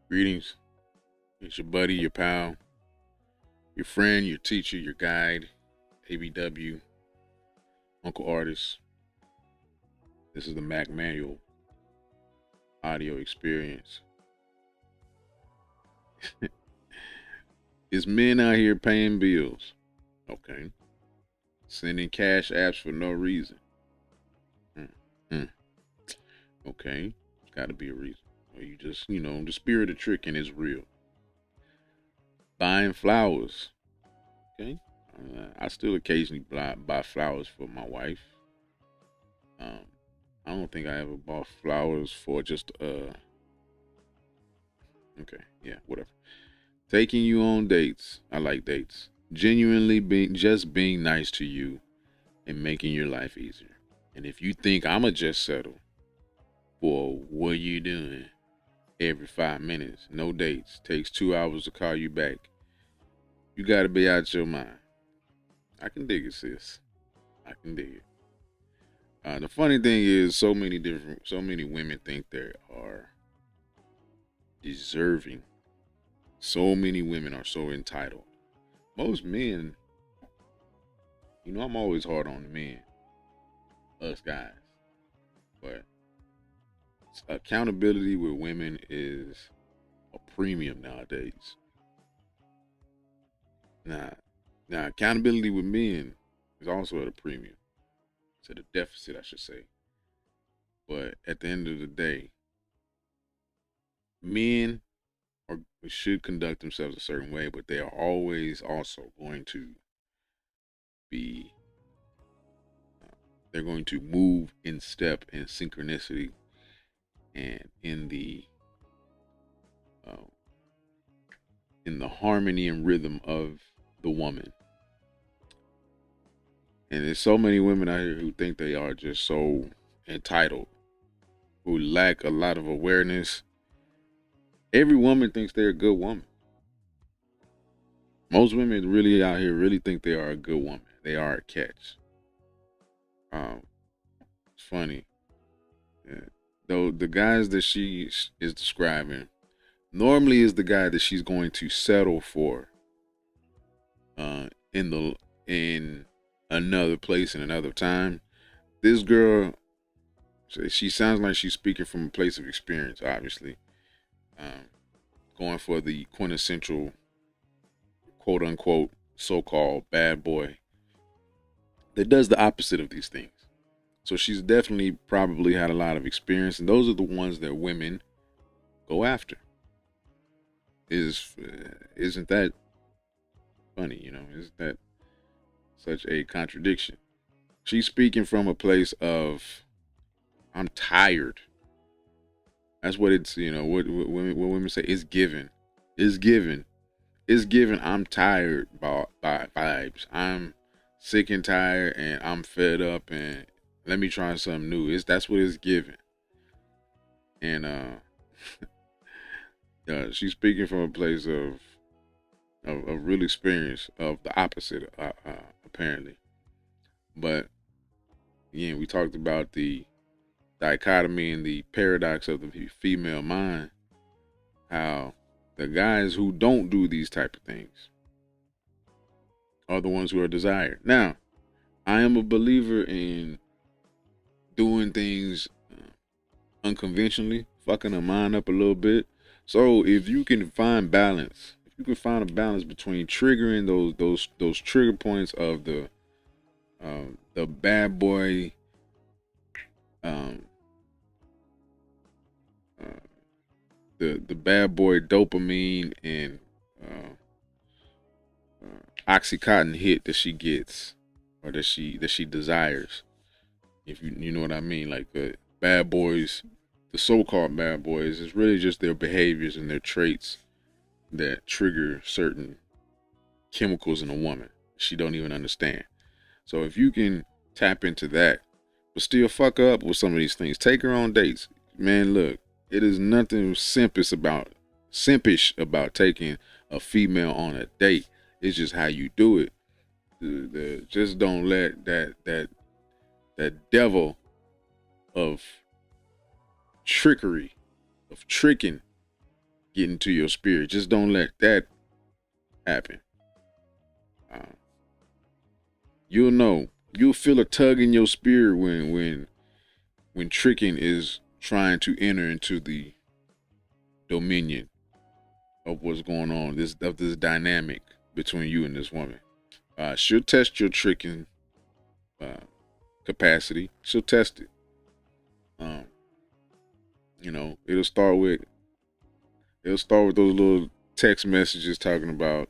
Greetings. It's your buddy, your pal, your friend, your teacher, your guide, ABW, Uncle Artist. This is the MACK Manual audio experience. It's men out here paying bills. Okay. Sending cash apps for no reason. Mm, mm. Okay. It's got to be a reason. Or you just, the spirit of tricking is real. Buying flowers. Okay. I still occasionally buy flowers for my wife. Um, I don't think I ever bought flowers for just okay, yeah, whatever. Taking you on dates. I like dates. Genuinely being nice to you and making your life easier. And if you think I'ma just settle for what you doing every 5 minutes, no dates, takes 2 hours to call you back, you gotta be out your mind. I can dig it, sis. I can dig it. The funny thing is, so many women think they are deserving. So many women are so entitled. Most men, I'm always hard on the men, us guys, but accountability with women is a premium nowadays. Now, now accountability with men is also at a premium, it's at a deficit, I should say. But at the end of the day, men are should conduct themselves a certain way, but they are always also going to be they're going to move in step and synchronicity and uh, in the harmony and rhythm of the woman. And there's so many women out here who think they are just so entitled, who lack a lot of awareness. Every woman thinks they're a good woman. Most women really out here really think they are a good woman. They are a catch. Um, it's funny. Yeah. Though the guys that she is describing normally is the guy that she's going to settle for in in another place and another time. This girl, she sounds like she's speaking from a place of experience, obviously. Um, Going for the quintessential quote unquote so called bad boy that does the opposite of these things. So she's definitely probably had a lot of experience, and those are the ones that women go after. Isn't that funny? Isn't that such a contradiction? She's speaking from a place of I'm tired. That's what it's what women say. It's given. It's given. It's given. I'm tired by vibes. I'm sick and tired, and I'm fed up, and let me try something new. That's what it's given. And she's speaking from a place of real experience of the opposite, apparently. But again, we talked about the dichotomy and the paradox of the female mind. How the guys who don't do these type of things are the ones who are desired. Now, I am a believer in doing things unconventionally, fucking a mind up a little bit. So if you can find balance, if you can find a balance between triggering those trigger points of the bad boy, um, uh, the bad boy dopamine and oxycontin hit that she gets or that she desires. If you know what I mean, like the bad boys, the so-called bad boys, is really just their behaviors and their traits that trigger certain chemicals in a woman she don't even understand. So if you can tap into that, but still fuck up with some of these things, take her on dates. Man, look, it is nothing simpish about taking a female on a date. It's just how you do it. Just don't let that devil of trickery, of tricking, get into your spirit. Just don't let that happen. Uh, you'll know. You'll feel a tug in your spirit when tricking is trying to enter into the dominion of what's going on. This dynamic between you and this woman. She'll test your tricking uh, capacity. She'll test it. Um, it'll start with those little text messages talking about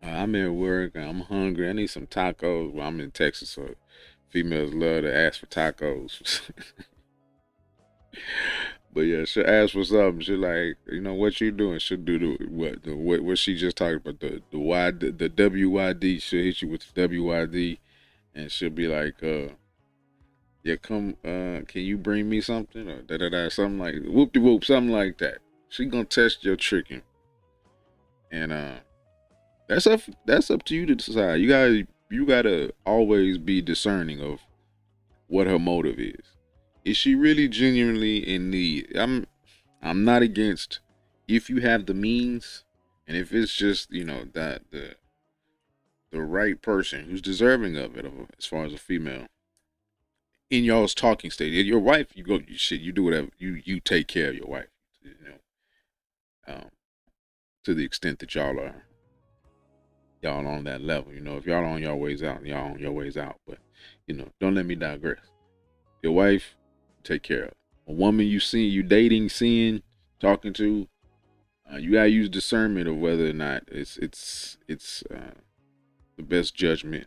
I'm at work, I'm hungry, I need some tacos. Well, I'm in Texas, so females love to ask for tacos. But yeah, she'll ask for something. She'll like, what you doing? She'll do what she just talked about, the WYD. She'll hit you with the WYD, and she'll be like, yeah, come, can you bring me something? Or da da da, something like whoop de whoop, something like that. She gonna test your tricking, and that's up to you to decide. You gotta always be discerning of what her motive is. Is she really genuinely in need? I'm not against if you have the means, and if it's just that the right person who's deserving of it, as far as a female in y'all's talking stage. Your wife, you do whatever you take care of your wife, um, to the extent that y'all on that level. If y'all on your ways out, y'all on your ways out. But don't let me digress. Your wife, take care of. A woman you dating, seeing, talking to, you gotta use discernment of whether or not it's the best judgment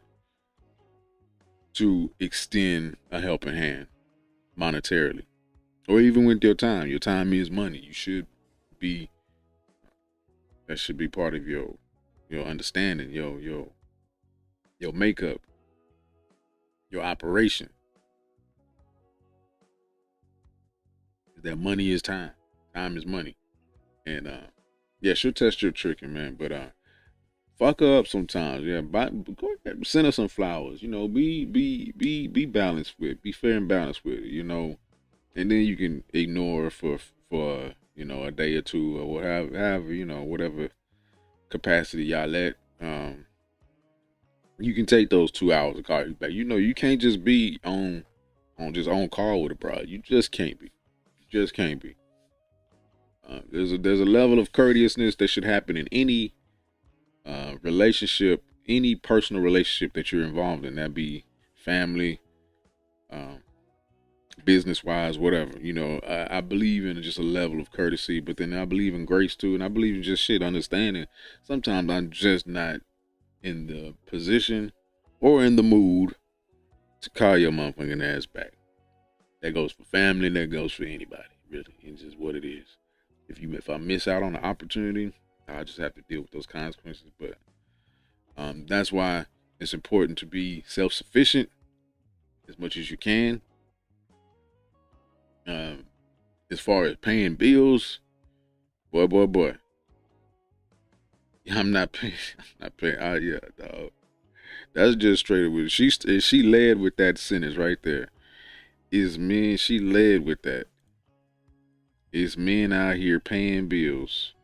to extend a helping hand monetarily, or even with your time. Your time is money. Be that should be part of your understanding, your makeup, your operation. That money is time. Time is money. And yeah, she'll test your tricking, man. But fuck her up sometimes. Yeah, go ahead, send her some flowers. Be balanced with, be fair and balanced with it. And then you can ignore her for a day or two or whatever capacity y'all at. You can take those 2 hours to call you back. You can't just be on call with a bro. You just can't be. You just can't be. There's a level of courteousness that should happen in any relationship, any personal relationship that you're involved in. That be family, um, business wise, whatever. I believe in just a level of courtesy, but then I believe in grace too, and I believe in just understanding. Sometimes I'm just not in the position or in the mood to call your motherfucking ass back. That goes for family, that goes for anybody, really. It's just what it is. If I miss out on the opportunity, I just have to deal with those consequences. But that's why it's important to be self-sufficient as much as you can. Um, as far as paying bills, boy, I'm not paying. I'm not paying. Yeah, dog. That's just straight away. She led with that sentence right there. Is men? She led with that. It's men out here paying bills.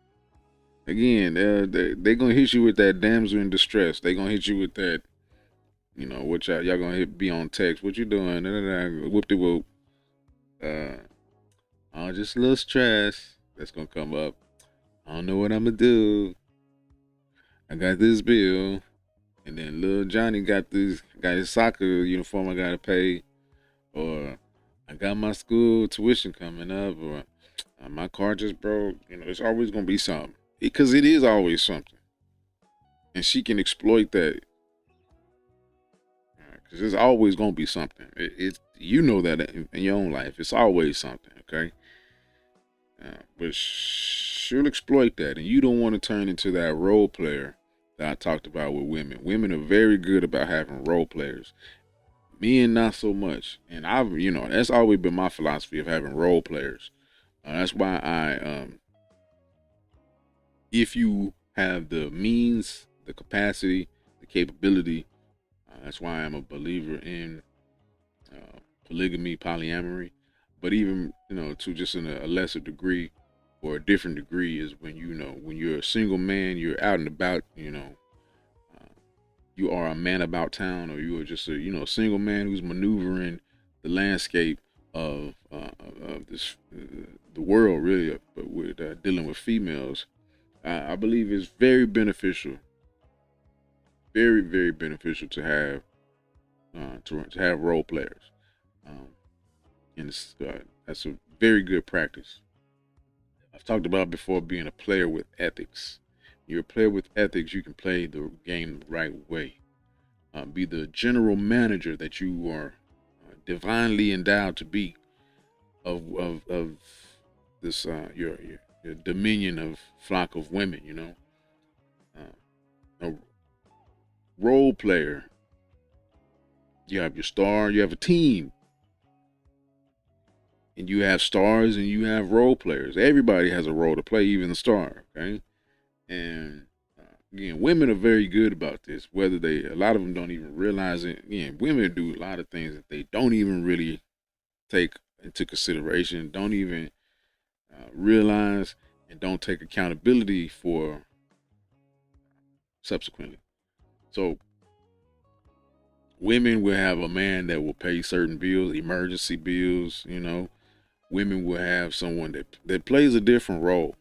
Again, they gonna hit you with that damsel in distress. They gonna hit you with that. What y'all gonna be on text. What you doing? Whoop de whoop. Oh, just a little stress. That's gonna come up. I don't know what I'm gonna do. I got this bill, and then little Johnny got his soccer uniform I gotta pay, or I got my school tuition coming up, or my car just broke. It's always gonna be something, because it is always something, and she can exploit that, because it's always gonna be something. It's that in your own life, it's always something. Okay, but she'll exploit that, and you don't want to turn into that role player that I talked about with women. Women are very good about having role players. Men, not so much. And that's always been my philosophy of having role players. That's why if you have the means, the capacity, the capability, that's why I'm a believer in polygamy, polyamory. But even to just in a lesser degree, or a different degree is when when you're a single man, you're out and about, uh, you are a man about town, or you are just a single man who's maneuvering the landscape of this the world really, but with dealing with females. I believe it's very beneficial, very very beneficial to have to have role players, um, and that's a very good practice. I've talked about before being a player with ethics. You're a player with ethics. You can play the game the right way. Be the general manager that you are divinely endowed to be of this your dominion of flock of women. A role player. You have your star. You have a team, and you have stars, and you have role players. Everybody has a role to play, even the star. Okay, and again, women are very good about this. Whether a lot of them don't even realize it. Again, women do a lot of things that they don't even really take into consideration, don't even realize, and don't take accountability for subsequently. So women will have a man that will pay certain bills, emergency bills. Women will have someone that plays a different role.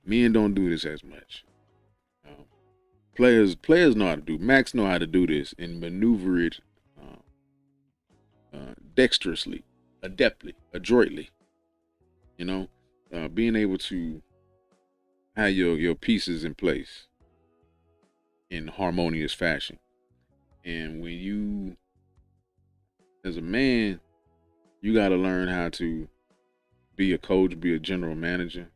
Men don't do this as much. Um, players know how to do. Max know how to do this and maneuver it dexterously, adeptly, adroitly. You know, being able to have your pieces in place in harmonious fashion. And when you, as a man, you got to learn how to be a coach, be a general manager.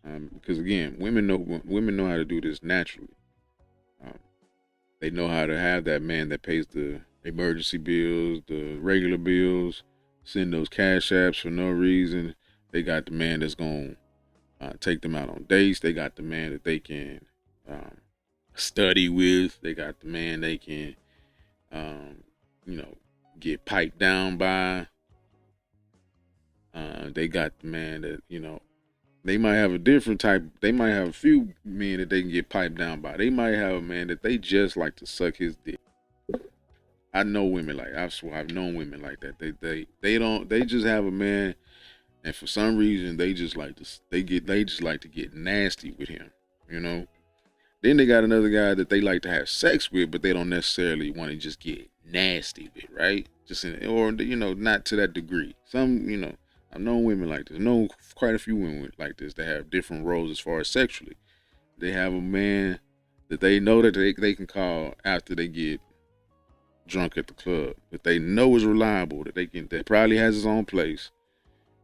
Because again, women know how to do this naturally. Um, they know how to have that man that pays the emergency bills, the regular bills, send those cash apps for no reason. They got the man that's going to take them out on dates. They got the man that they can um, study with. They got the man they can, um, you know, get piped down by. They got the man that, they might have a different type. They might have a few men that they can get piped down by. They might have a man that they just like to suck his dick. I know women like I swear I've known women like that. They don't they just have a man, and for some reason they just like to they just like to get nasty with him. You know. Then they got another guy that they like to have sex with, but they don't necessarily want to just get nasty with, right? Just or not to that degree. Some. I've known women like this. I know quite a few women like this that have different roles as far as sexually. They have a man that they know that they can call after they get drunk at the club, that they know is reliable, that probably has his own place,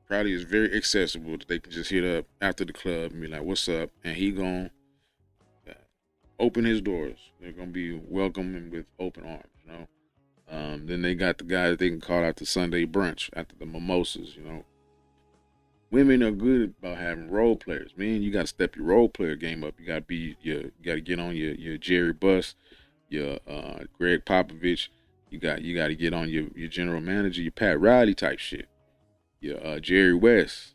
probably is very accessible, that they can just hit up after the club and be like, "What's up?" And he gon' open his doors. They're gonna be welcoming with open arms. Then they got the guy that they can call out to Sunday brunch after the mimosas. Women are good about having role players. Man, you got to step your role player game up. You got to get on your Jerry Buss, your Greg Popovich. You got to get on your general manager, your Pat Riley type shit. Your Jerry West.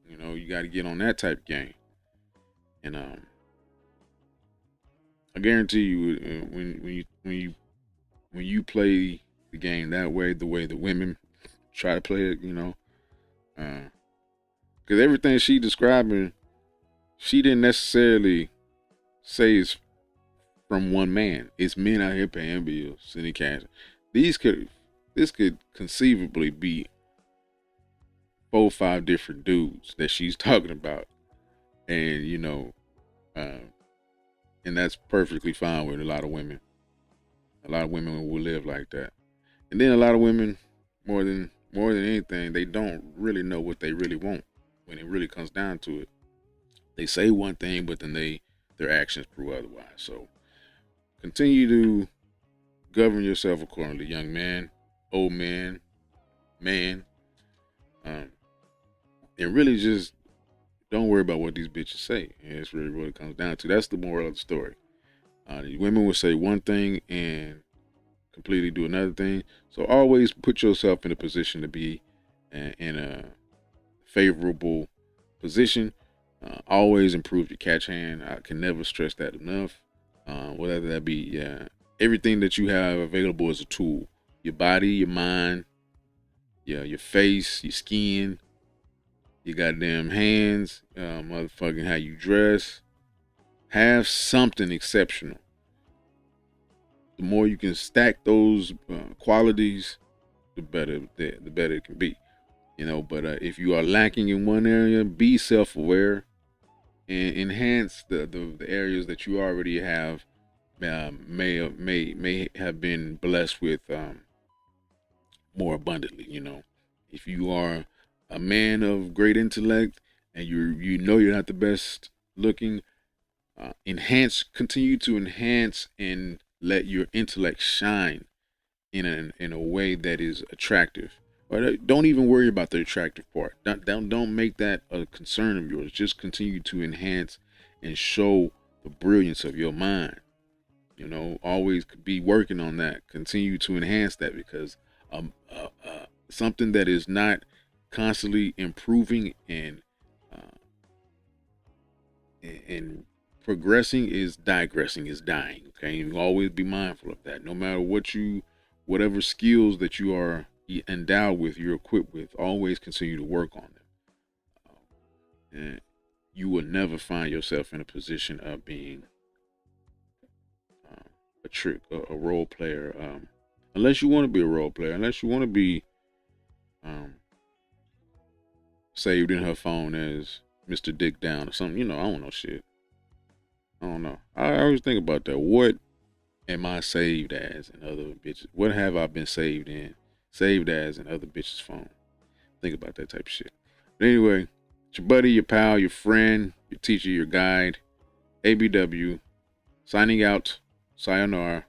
You got to get on that type of game. And I guarantee you, when you play the game that way, the way the women try to play it, because everything she describing, she didn't necessarily say it's from one man. It's men out here paying bills, sending cash. This could conceivably be 4 or 5 different dudes that she's talking about, and uh, and that's perfectly fine with a lot of women. A lot of women will live like that, and then a lot of women, more than anything, they don't really know what they really want when it really comes down to it. They say one thing, but then their actions prove otherwise. So continue to govern yourself accordingly, young man, old man, man, and really just don't worry about what these bitches say. And it's really what it comes down to. That's the moral of the story. The women will say one thing and completely do another thing. So always put yourself in a position to be in a favorable position. Always improve your catch hand. I can never stress that enough. Whether that be everything that you have available as a tool, your body, your mind, your face, your skin, your goddamn hands, motherfucking how you dress. Have something exceptional. The more you can stack those qualities, the better the better it can be. But if you are lacking in one area, be self-aware and enhance the areas that you already have. May have been blessed with more abundantly. If you are a man of great intellect and you're not the best looking, continue to enhance and let your intellect shine in a way that is attractive. Or don't even worry about the attractive part. Don't make that a concern of yours. Just continue to enhance and show the brilliance of your mind. Always be working on that. Continue to enhance that, because something that is not constantly improving uh, and progressing is digressing, is dying. Okay, you always be mindful of that. No matter whatever skills that you are endowed with, you're equipped with, always continue to work on them. And you will never find yourself in a position of being a role player, unless you want to be a role player, unless you want to be um, saved in her phone as Mr. Dick Down or something. I don't know shit. I don't know. I always think about that. What am I saved as in other bitches? What have I been saved as in other bitches' phone? Think about that type of shit. But anyway, it's your buddy, your pal, your friend, your teacher, your guide, ABW, signing out. Sayonara.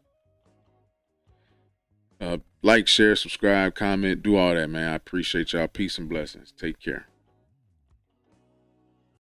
Like, share, subscribe, comment, do all that, man. I appreciate y'all. Peace and blessings. Take care.